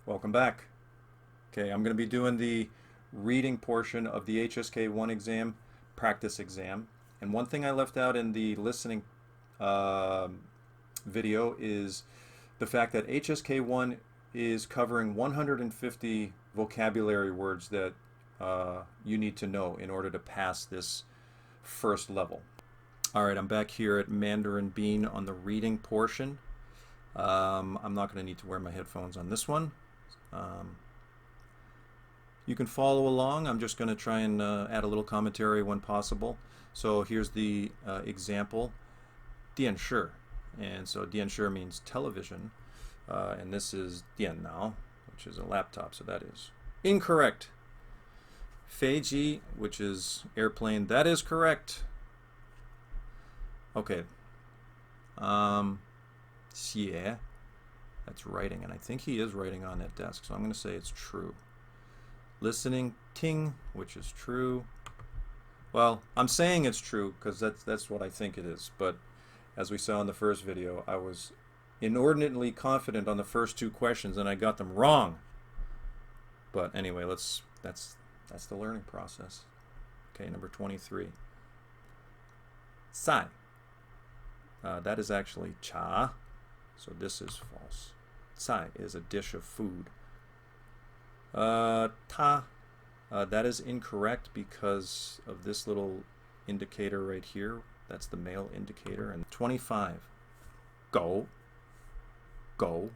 Welcome back. Okay, I'm going to be doing the reading portion of the HSK1 exam, practice exam. And one thing I left out in the listening uh, video is the fact that HSK1 is covering 150 vocabulary words that you need to know in order to pass this first level. All right, I'm back here at Mandarin Bean on the reading portion. I'm not going to need to wear my headphones on this one. Um, you can follow along. I'm just going to try and add a little commentary when possible. So here's the example, 电视. And so 电视 means television. And this is 电脑, which is a laptop. So that is incorrect. 飞机, which is airplane. That is correct. Okay. 写, that's writing. And I think he is writing on that desk. So I'm going to say it's true. Listening, 听, which is true. Well, I'm saying it's true because that's what I think it is. But as we saw in the first video, I was inordinately confident on the first two questions and I got them wrong. But anyway, that's the learning process. Okay, number 23. 菜. That is actually 茶. So this is false. 菜 is a dish of food. 他, that is incorrect because of this little indicator right here. That's the male indicator. And 25. 狗. Go.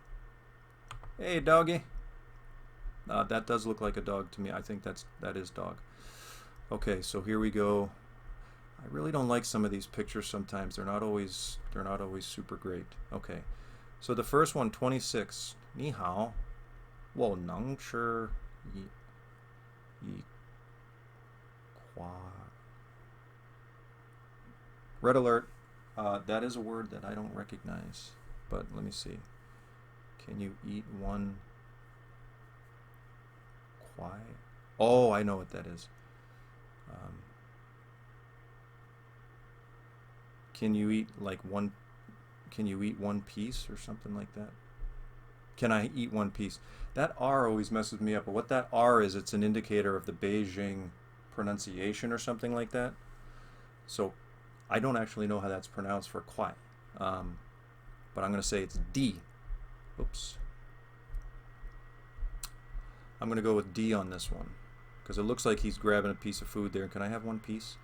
Hey, doggy. That does look like a dog to me. I think that is dog. Okay, so here we go. I really don't like some of these pictures sometimes. They're not always super great. Okay. So the first one, 26. 你好, 我能吃一块. Red alert. That is a word that I don't recognize. But let me see. Can you eat one kwai? Oh, I know what that is. Can you eat like one? Can you eat one piece or something like that? Can I eat one piece? That R always messes me up. But what that R is, it's an indicator of the Beijing pronunciation or something like that. So I don't actually know how that's pronounced for kwai. But I'm going to say it's D. Oops. I'm going to go with D on this one because it looks like he's grabbing a piece of food there. Can I have one piece?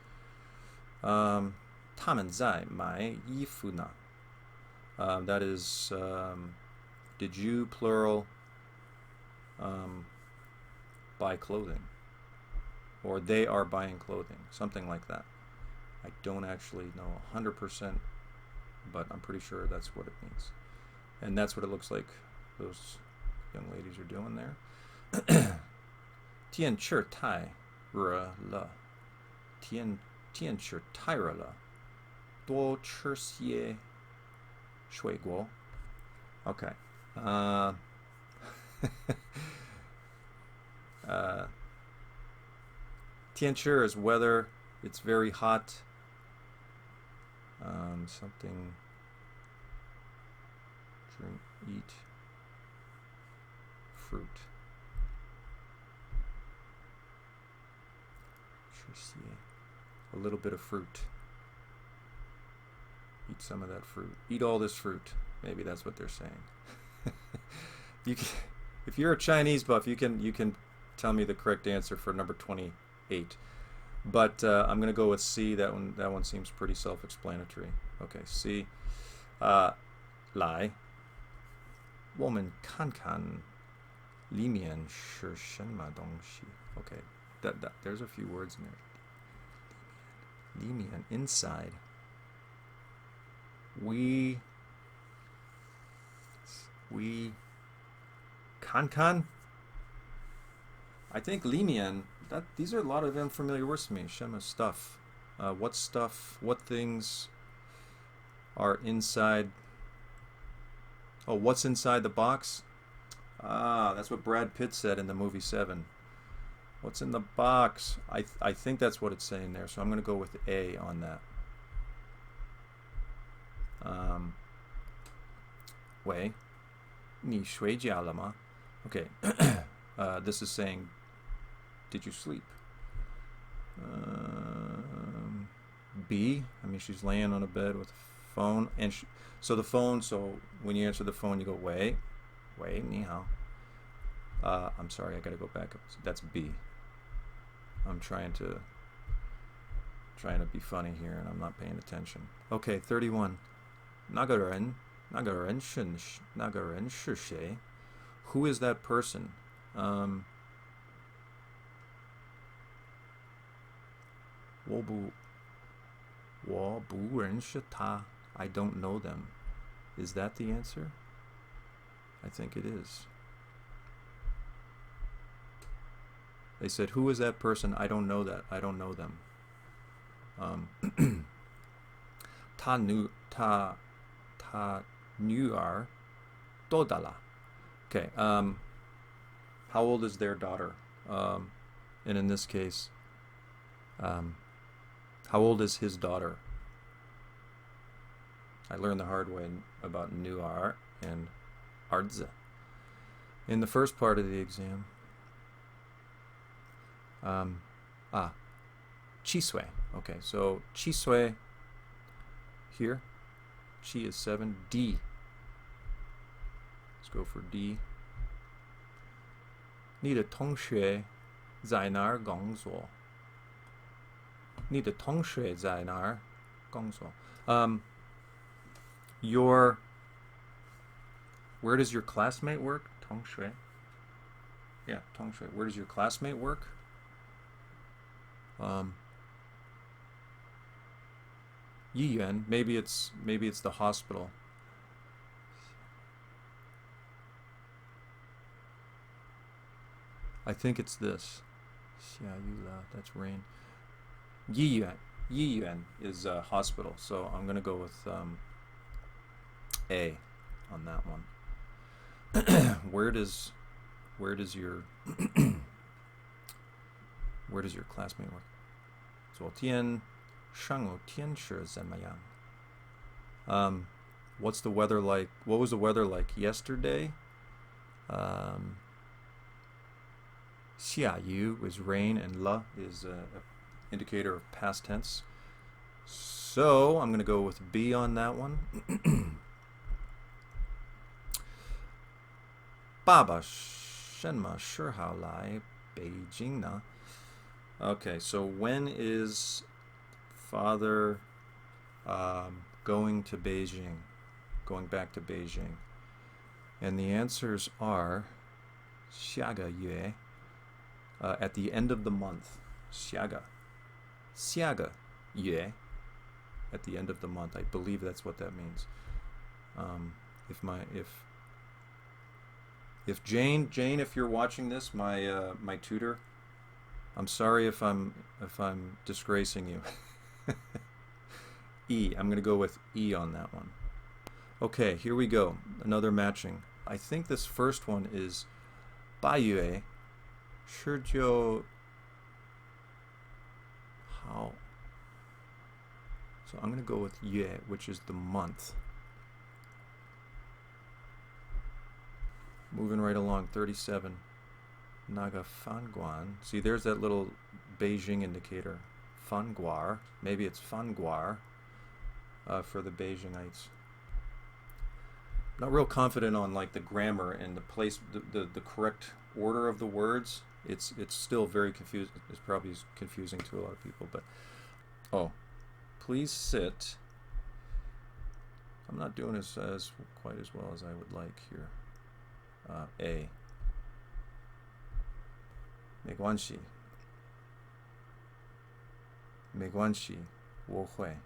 他们在买衣服呢. That is, did you, plural, buy clothing? Or they are buying clothing. Something like that. I don't actually know 100%, but I'm pretty sure that's what it means. And that's what it looks like those young ladies are doing there. 天气太热了. 天气太热了. 多吃些水果. Okay. 天气 is weather. It's very hot. Something. Drink, eat fruit. A little bit of fruit. Eat some of that fruit. Eat all this fruit. Maybe that's what they're saying. You can, if you're a Chinese buff, you can tell me the correct answer for number 28. But I'm gonna go with C. That one seems pretty self-explanatory. Okay, C. 来，我们看看里面是什么东西. Okay, there's a few words in there. 里面 inside. We Kankan. I think Limian. These are a lot of unfamiliar words to me. Shema stuff. What stuff? What things are inside? Oh, what's inside the box? That's what Brad Pitt said in the movie Seven. What's in the box? I think that's what it's saying there. So I'm going to go with A on that. 喂，你睡觉了吗? Okay, this is saying, did you sleep? B, I mean, she's laying on a bed with a phone, and so the phone, so when you answer the phone, you go, wait, ni hao. I'm sorry, I gotta go back up. That's B. I'm trying to be funny here, and I'm not paying attention. Okay, 31. 那个人是谁? Who is that person? 我不认识他. I don't know them. Is that the answer? I think it is. They said, who is that person? I don't know that. I don't know them. 他女儿多大了? Okay. How old is their daughter? And in this case, how old is his daughter? I learned the hard way about nuar and ardze. In the first part of the exam, Chisue. Okay, so Chisue here, she is 7. D. Let's go for D. 你的同学在哪儿工作? 你的同学在哪儿工作? Where does your classmate work? 同学. Yeah, 同学. Where does your classmate work? Yiyuan. Maybe it's the hospital. I think it's this. That's rain. Yiyuan is a hospital, so I'm gonna go with A on that one. Where does your classmate work? 昨天上午天气怎么样? What's the weather like? What was the weather like yesterday? 下雨 is rain, and la is an indicator of past tense. So I'm going to go with B on that one. 爸爸什么时候来北京呢? Okay, so when is father going to Beijing? Going back to Beijing? And the answers are 下个月, at the end of the month. 下个月, at the end of the month. I believe that's what that means. If Jane, if you're watching this, my tutor, I'm sorry if I'm disgracing you. E. I'm going to go with E on that one. Okay, here we go. Another matching. I think this first one is 8月19号. So I'm going to go with 月, which is the month. Moving right along, 37. Naga Fanguan. See, there's that little Beijing indicator. Fanguar. Maybe it's Fanguar for the Beijingites. Not real confident on like the grammar and the place, the correct order of the words. It's still very confusing. It's probably confusing to a lot of people. But please sit. I'm not doing as quite as well as I would like here. A. 没关系我会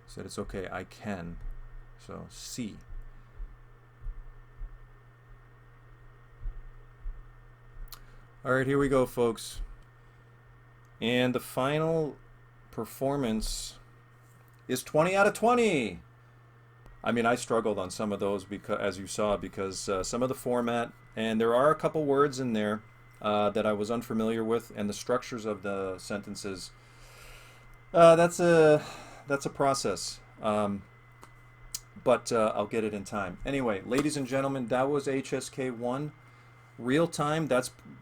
Said it's okay, I can. So C. Alright, here we go, folks. And the final performance is 20 out of 20. I mean, I struggled on some of those because, as you saw, because some of the format, and there are a couple words in there that I was unfamiliar with, and the structures of the sentences. That's a process. but I'll get it in time. Anyway, ladies and gentlemen, that was HSK1 real time.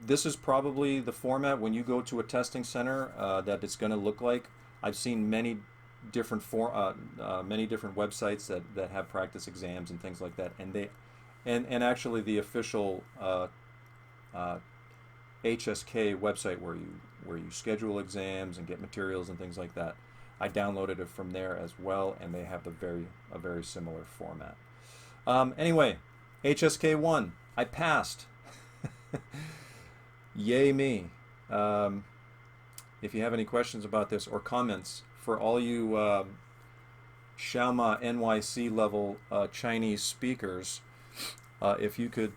This is probably the format when you go to a testing center that it's going to look like. I've seen many different many different websites that have practice exams and things like that, and actually the official HSK website where you schedule exams and get materials and things like that. I downloaded it from there as well, and they have a very similar format. Anyway, HSK1, I passed. Yay me. If you have any questions about this or comments, for all you Xiaoma NYC level Chinese speakers, if you could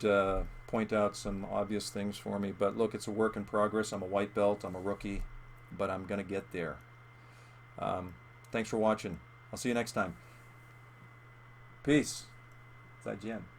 point out some obvious things for me. But look, it's a work in progress. I'm a white belt, I'm a rookie, but I'm going to get there. Thanks for watching. I'll see you next time. Peace. 再见.